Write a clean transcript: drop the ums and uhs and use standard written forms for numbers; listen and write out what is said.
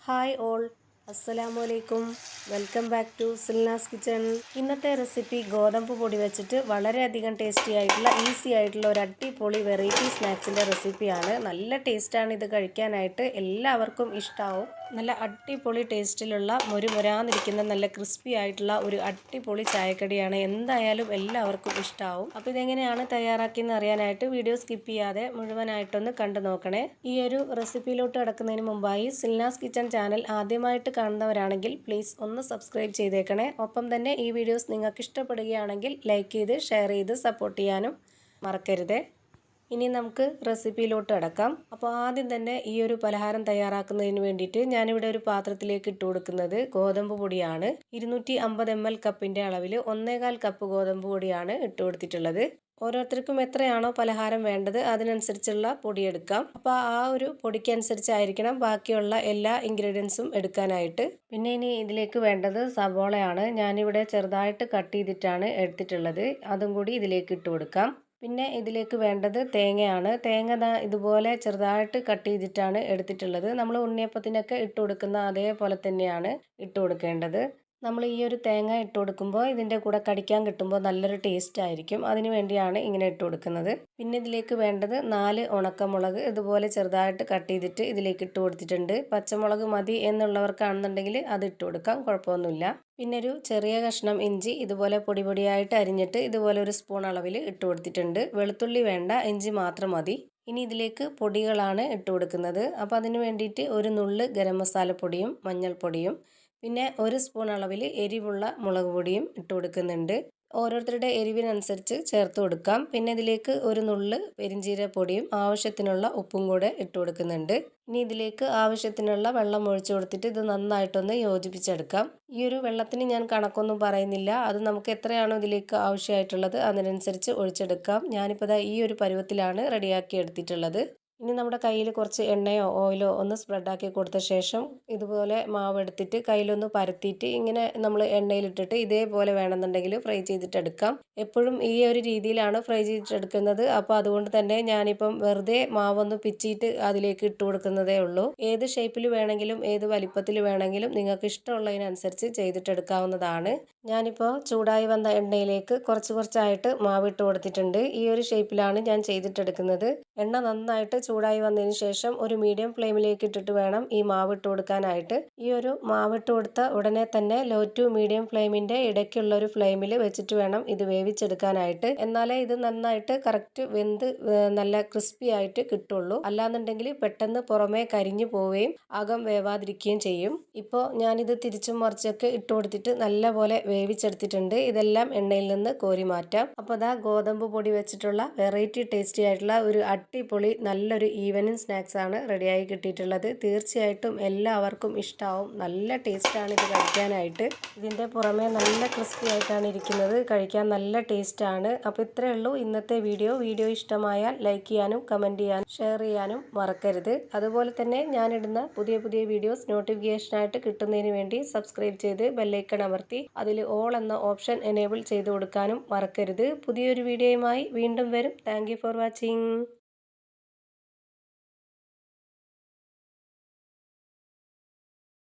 Hi all, അസ്സലാമു അലൈക്കും. Welcome back to Silnas kitchen. ഇന്നത്തെ റെസിപ്പി ഗോതമ്പ് പൊടി വെച്ചിട്ട് വളരെയധികം ടേസ്റ്റി ആയിട്ടുള്ള ഈസി ആയിട്ടുള്ള ഒരു അടിപൊളി വെറൈറ്റി സ്നാക്സിൻ്റെ റെസിപ്പിയാണ്. നല്ല ടേസ്റ്റാണ് ഇത് കഴിക്കാനായിട്ട്, എല്ലാവർക്കും ഇഷ്ടമാവും. നല്ല അടിപൊളി ടേസ്റ്റിലുള്ള മുരാന്നിരിക്കുന്ന നല്ല ക്രിസ്പി ആയിട്ടുള്ള ഒരു അടിപൊളി ചായക്കടിയാണ്. എന്തായാലും എല്ലാവർക്കും ഇഷ്ടമാവും. അപ്പോൾ ഇതെങ്ങനെയാണ് തയ്യാറാക്കിയെന്ന് അറിയാനായിട്ട് വീഡിയോ സ്കിപ്പ് ചെയ്യാതെ മുഴുവനായിട്ടൊന്ന് കണ്ടു നോക്കണേ. ഈ ഒരു റെസിപ്പിയിലോട്ട് കിടക്കുന്നതിന് മുമ്പായി സിൽനാസ് കിച്ചൺ ചാനൽ ആദ്യമായിട്ട് കാണുന്നവരാണെങ്കിൽ പ്ലീസ് ഒന്ന് സബ്സ്ക്രൈബ് ചെയ്തേക്കണേ. ഒപ്പം തന്നെ ഈ വീഡിയോസ് നിങ്ങൾക്ക് ഇഷ്ടപ്പെടുകയാണെങ്കിൽ ലൈക്ക് ചെയ്ത് ഷെയർ ചെയ്ത് സപ്പോർട്ട് ചെയ്യാനും മറക്കരുതേ. ഇനി നമുക്ക് റെസിപ്പിയിലോട്ട് കിടക്കാം. അപ്പോൾ ആദ്യം തന്നെ ഈ ഒരു പലഹാരം തയ്യാറാക്കുന്നതിന് വേണ്ടിയിട്ട് ഞാനിവിടെ ഒരു പാത്രത്തിലേക്ക് ഇട്ട് കൊടുക്കുന്നത് ഗോതമ്പ് പൊടിയാണ്. 250 ml കപ്പിൻ്റെ അളവിൽ 1.25 കപ്പ് ഗോതമ്പ് പൊടിയാണ് ഇട്ട് കൊടുത്തിട്ടുള്ളത്. ഓരോരുത്തർക്കും എത്രയാണോ പലഹാരം വേണ്ടത് അതിനനുസരിച്ചുള്ള പൊടി എടുക്കാം. അപ്പോൾ ആ ഒരു പൊടിക്കനുസരിച്ചായിരിക്കണം ബാക്കിയുള്ള എല്ലാ ഇൻഗ്രീഡിയൻസും എടുക്കാനായിട്ട്. പിന്നെ ഇനി ഇതിലേക്ക് വേണ്ടത് സവോളയാണ്. ഞാനിവിടെ ചെറുതായിട്ട് കട്ട് ചെയ്തിട്ടാണ് എടുത്തിട്ടുള്ളത്. അതും കൂടി ഇതിലേക്ക് ഇട്ട് കൊടുക്കാം. പിന്നെ ഇതിലേക്ക് വേണ്ടത് തേങ്ങയാണ്. തേങ്ങ ഇതുപോലെ ചെറുതായിട്ട് കട്ട് ചെയ്തിട്ടാണ് എടുത്തിട്ടുള്ളത്. നമ്മൾ ഉണ്ണിയപ്പത്തിനൊക്കെ ഇട്ട് കൊടുക്കുന്ന അതേപോലെ തന്നെയാണ് ഇട്ട് കൊടുക്കേണ്ടത്. നമ്മൾ ഈ ഒരു തേങ്ങ ഇട്ട് കൊടുക്കുമ്പോൾ ഇതിൻ്റെ കൂടെ കടിക്കാൻ കിട്ടുമ്പോൾ നല്ലൊരു ടേസ്റ്റ് ആയിരിക്കും. അതിന് വേണ്ടിയാണ് ഇങ്ങനെ ഇട്ട് കൊടുക്കുന്നത്. പിന്നെ ഇതിലേക്ക് വേണ്ടത് 4 ഉണക്കമുളക് ഇതുപോലെ ചെറുതായിട്ട് കട്ട് ചെയ്തിട്ട് ഇതിലേക്ക് ഇട്ട് കൊടുത്തിട്ടുണ്ട്. പച്ചമുളക് മതി എന്നുള്ളവർക്കാണെന്നുണ്ടെങ്കിൽ അത് ഇട്ട് കൊടുക്കാം, കുഴപ്പമൊന്നുമില്ല. പിന്നെ ഒരു ചെറിയ കഷ്ണം ഇഞ്ചി ഇതുപോലെ പൊടി പൊടിയായിട്ട് അരിഞ്ഞിട്ട് ഇതുപോലെ ഒരു സ്പൂൺ അളവിൽ ഇട്ട് കൊടുത്തിട്ടുണ്ട്. വെളുത്തുള്ളി വേണ്ട, ഇഞ്ചി മാത്രം മതി. ഇനി ഇതിലേക്ക് പൊടികളാണ് ഇട്ട് കൊടുക്കുന്നത്. അപ്പോൾ അതിന് വേണ്ടിയിട്ട് ഒരു നുള്ള് ഗരം മസാല പൊടിയും മഞ്ഞൾപ്പൊടിയും പിന്നെ 1 സ്പൂൺ അളവിൽ എരിവുള്ള മുളക് പൊടിയും ഇട്ട് കൊടുക്കുന്നുണ്ട്. ഓരോരുത്തരുടെ എരിവിനനുസരിച്ച് ചേർത്ത് കൊടുക്കാം. പിന്നെ ഇതിലേക്ക് ഒരു നുള്ള് പെരിഞ്ചീരപ്പൊടിയും ആവശ്യത്തിനുള്ള ഉപ്പും കൂടെ ഇട്ട് കൊടുക്കുന്നുണ്ട്. ഇനി ഇതിലേക്ക് ആവശ്യത്തിനുള്ള വെള്ളം ഒഴിച്ചു കൊടുത്തിട്ട് ഇത് നന്നായിട്ടൊന്ന് യോജിപ്പിച്ചെടുക്കാം. ഈ ഒരു വെള്ളത്തിന് ഞാൻ കണക്കൊന്നും പറയുന്നില്ല, അത് നമുക്ക് എത്രയാണോ ഇതിലേക്ക് ആവശ്യമായിട്ടുള്ളത് അതിനനുസരിച്ച് ഒഴിച്ചെടുക്കാം. ഞാനിപ്പോൾ ഈ ഒരു പരുവത്തിലാണ് റെഡിയാക്കി എടുത്തിട്ടുള്ളത്. ഇനി നമ്മുടെ കയ്യിൽ കുറച്ച് എണ്ണയോ ഓയിലോ ഒന്ന് സ്പ്രെഡാക്കി കൊടുത്ത ശേഷം ഇതുപോലെ മാവ് എടുത്തിട്ട് കയ്യിലൊന്ന് പരത്തിയിട്ട് ഇങ്ങനെ നമ്മൾ എണ്ണയിലിട്ടിട്ട് ഇതേപോലെ വേണമെന്നുണ്ടെങ്കിൽ ഫ്രൈ ചെയ്തിട്ടെടുക്കാം. എപ്പോഴും ഈ ഒരു രീതിയിലാണ് ഫ്രൈ ചെയ്തിട്ടെടുക്കുന്നത്. അപ്പോൾ അതുകൊണ്ട് തന്നെ ഞാനിപ്പം വെറുതെ മാവൊന്ന് പിച്ചിയിട്ട് അതിലേക്ക് ഇട്ട് കൊടുക്കുന്നതേ ഉള്ളൂ. ഏത് ഷേപ്പിൽ വേണമെങ്കിലും ഏത് വലിപ്പത്തിൽ വേണമെങ്കിലും നിങ്ങൾക്ക് ഇഷ്ടമുള്ളതിനനുസരിച്ച് ചെയ്തിട്ടെടുക്കാവുന്നതാണ്. ഞാനിപ്പോൾ ചൂടായി വന്ന എണ്ണയിലേക്ക് കുറച്ചായിട്ട് മാവിട്ട് കൊടുത്തിട്ടുണ്ട്. ഈ ഒരു ഷേപ്പിലാണ് ഞാൻ ചെയ്തിട്ടെടുക്കുന്നത്. എണ്ണ നന്നായിട്ട് ചൂടായി വന്നതിന് ശേഷം ഒരു മീഡിയം ഫ്ലെയിമിലേക്ക് ഇട്ടിട്ട് വേണം ഈ മാവിട്ട് കൊടുക്കാനായിട്ട്. ഈ ഒരു മാവിട്ട് കൊടുത്ത ഉടനെ തന്നെ ലോ ടു മീഡിയം ഫ്ലെയിമിൻ്റെ ഇടയ്ക്കുള്ള ഒരു ഫ്ലെയിമിൽ വെച്ചിട്ട് വേണം ഇത് വേവിച്ചെടുക്കാനായിട്ട്. എന്നാലേ ഇത് നന്നായിട്ട് കറക്റ്റ് വെന്ത് നല്ല ക്രിസ്പി ആയിട്ട് കിട്ടുള്ളൂ. അല്ലാന്നുണ്ടെങ്കിൽ പെട്ടെന്ന് പുറമേ കരിഞ്ഞു പോവുകയും അകം വേവാതിരിക്കുകയും ചെയ്യും. ഇപ്പോൾ ഞാനിത് തിരിച്ചും മറിച്ചൊക്കെ ഇട്ട് കൊടുത്തിട്ട് നല്ലപോലെ വേവിച്ചെടുത്തിട്ടുണ്ട്. ഇതെല്ലാം എണ്ണയിൽ നിന്ന് കോരി മാറ്റാം. അപ്പോൾ ഗോതമ്പ് പൊടി വെച്ചിട്ടുള്ള വെറൈറ്റി ടേസ്റ്റി ആയിട്ടുള്ള ഒരു അടിപൊളി നല്ലൊരു ഈവനിങ് സ്നാക്സ് ആണ് റെഡിയായി കിട്ടിയിട്ടുള്ളത്. തീർച്ചയായിട്ടും എല്ലാവർക്കും ഇഷ്ടമാവും. നല്ല ടേസ്റ്റാണ് ഇത് കഴിക്കാനായിട്ട്. ഇതിൻ്റെ പുറമെ നല്ല ക്രിസ്പി ആയിട്ടാണ് ഇരിക്കുന്നത്. കഴിക്കാൻ നല്ല ടേസ്റ്റാണ്. അപ്പോൾ ഇത്രയേ ഉള്ളൂ ഇന്നത്തെ വീഡിയോ. ഇഷ്ടമായാൽ ലൈക്ക് ചെയ്യാനും കമൻറ്റ് ചെയ്യാനും ഷെയർ ചെയ്യാനും മറക്കരുത്. അതുപോലെ തന്നെ ഞാനിടുന്ന പുതിയ വീഡിയോസ് നോട്ടിഫിക്കേഷനായിട്ട് കിട്ടുന്നതിന് വേണ്ടി സബ്സ്ക്രൈബ് ചെയ്ത് ബെല്ലൈക്കൺ അമർത്തി അതിൽ ഓൾ എന്ന ഓപ്ഷൻ എനേബിൾ ചെയ്ത് കൊടുക്കാനും മറക്കരുത്. പുതിയൊരു വീഡിയോയുമായി വീണ്ടും വരും. Thank you for watching.